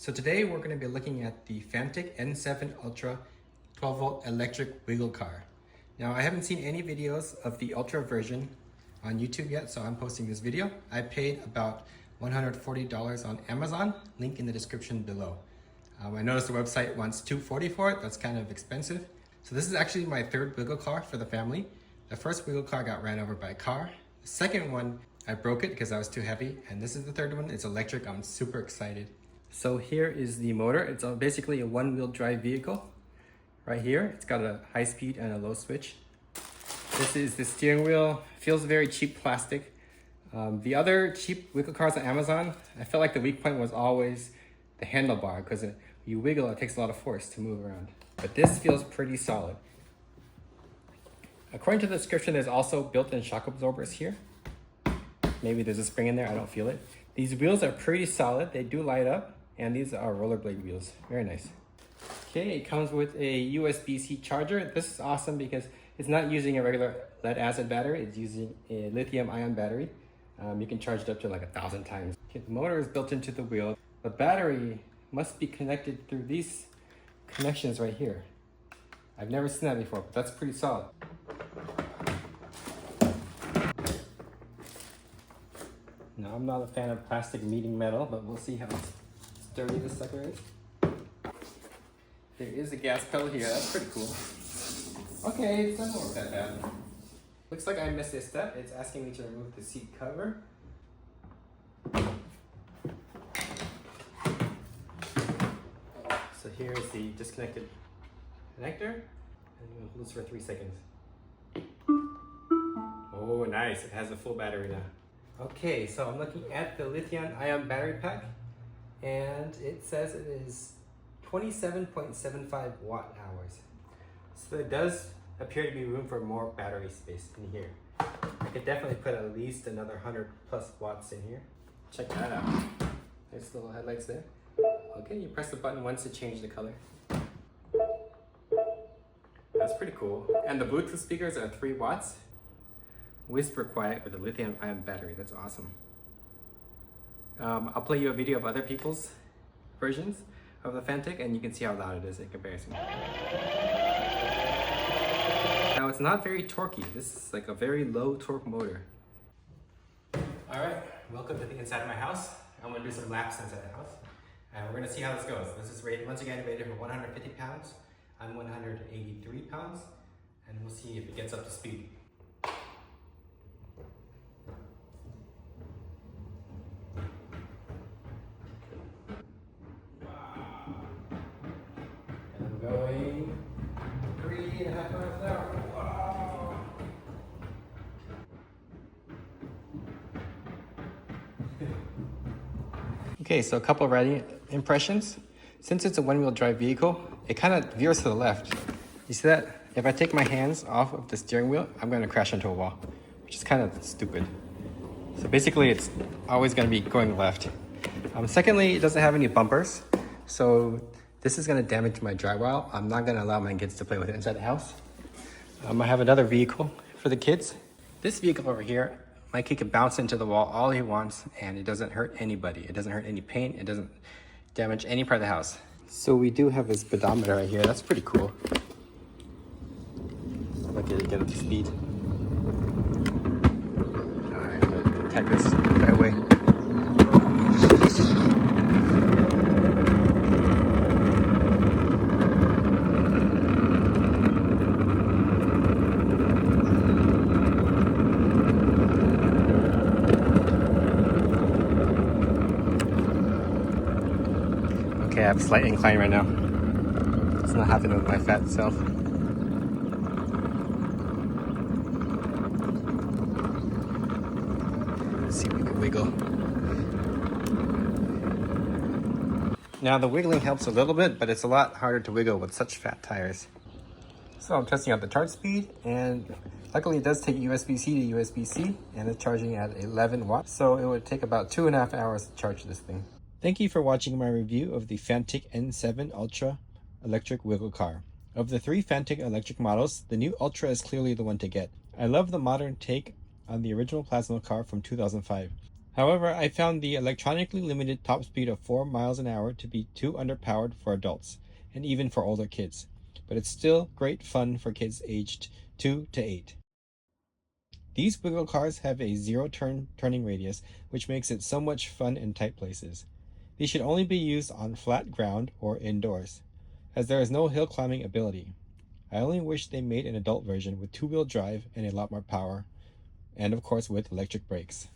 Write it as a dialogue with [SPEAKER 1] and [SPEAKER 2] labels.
[SPEAKER 1] So today we're going to be looking at the Fanttik N7 Ultra 12 volt electric wiggle car. Now I haven't seen any videos of the Ultra version on YouTube yet, so I'm posting this video. I paid about $140 on Amazon, link in the description below. I noticed the website wants $240 for it. That's kind of expensive. So this is actually my third wiggle car for the family. The first wiggle car got ran over by a car. The second one, I broke it because I was too heavy. And this is the third one. It's electric. I'm super excited. So here is the motor. It's basically a one-wheel drive vehicle. Right here, it's got a high speed and a low switch. This is the steering wheel. Feels very cheap plastic. The other cheap wiggle cars on Amazon, I felt like the weak point was always the handlebar, because you wiggle, it takes a lot of force to move around. But this feels pretty solid. According to the description, there's also built-in shock absorbers here. Maybe there's a spring in there, I don't feel it. These wheels are pretty solid, they do light up, and these are rollerblade wheels, very nice. Okay, it comes with a USB-C charger. This is awesome because it's not using a regular lead acid battery, it's using a lithium ion battery. You can charge it up to like 1,000 times. Okay, the motor is built into the wheel. The battery must be connected through these connections right here. I've never seen that before, but that's pretty solid. Now, I'm not a fan of plastic meeting metal, but we'll see how sturdy this sucker is. There is a gas pedal here, that's pretty cool. Okay, it doesn't work that bad. Looks like I missed a step. It's asking me to remove the seat cover. So here is the disconnected connector, and we'll hold this for 3 seconds. Oh, nice, it has a full battery now. Okay, so I'm looking at the lithium ion battery pack, and it says it is 27.75 watt hours. So it does appear to be room for more battery space in here. I could definitely put at least another 100 plus watts in here. Check that out. Nice little headlights there. Okay, you press the button once to change the color. That's pretty cool. And the Bluetooth speakers are 3 watts. Whisper quiet with a lithium ion battery. That's awesome. I'll play you a video of other people's versions of the Fanttik, and you can see how loud it is in comparison. Now it's not very torquey. This is like a very low torque motor. All right, welcome to the inside of my house. I'm gonna do some laps inside the house. And we're gonna see how this goes. This is rated, once again, rated for 150 pounds. I'm 183 pounds, and we'll see if it gets up to speed. And I'm going 3.5 miles an hour. Wow. Okay, so a couple of riding impressions. Since it's a one-wheel drive vehicle, it kind of veers to the left. You see that? If I take my hands off of the steering wheel, I'm going to crash into a wall, which is kind of stupid. So basically, it's always going to be going left. Secondly, it doesn't have any bumpers, so this is going to damage my drywall. I'm not going to allow my kids to play with it inside the house. I have another vehicle for the kids. This vehicle over here, my kid can bounce into the wall all he wants, and it doesn't hurt anybody. It doesn't hurt any paint. It doesn't damage any part of the house. So we do have a speedometer right here. That's pretty cool. Look at it get up to speed. All right, I'm gonna attack this right away. Okay, I have a slight incline right now. It's not happening with my fat self. Let's see if we can wiggle. Now the wiggling helps a little bit, but it's a lot harder to wiggle with such fat tires. So I'm testing out the charge speed, and luckily it does take USB-C to USB-C, and it's charging at 11 watts. So it would take about 2.5 hours to charge this thing. Thank you for watching my review of the Fanttik N7 Ultra electric wiggle car. Of the 3 Fanttik electric models, the new Ultra is clearly the one to get. I love the modern take on the original plasma car from 2005. However, I found the electronically limited top speed of 4 miles an hour to be too underpowered for adults, and even for older kids, but it's still great fun for kids aged 2 to 8. These wiggle cars have a zero turning radius, which makes it so much fun in tight places. These should only be used on flat ground or indoors, as there is no hill climbing ability. I only wish they made an adult version with two-wheel drive and a lot more power, and of course with electric brakes.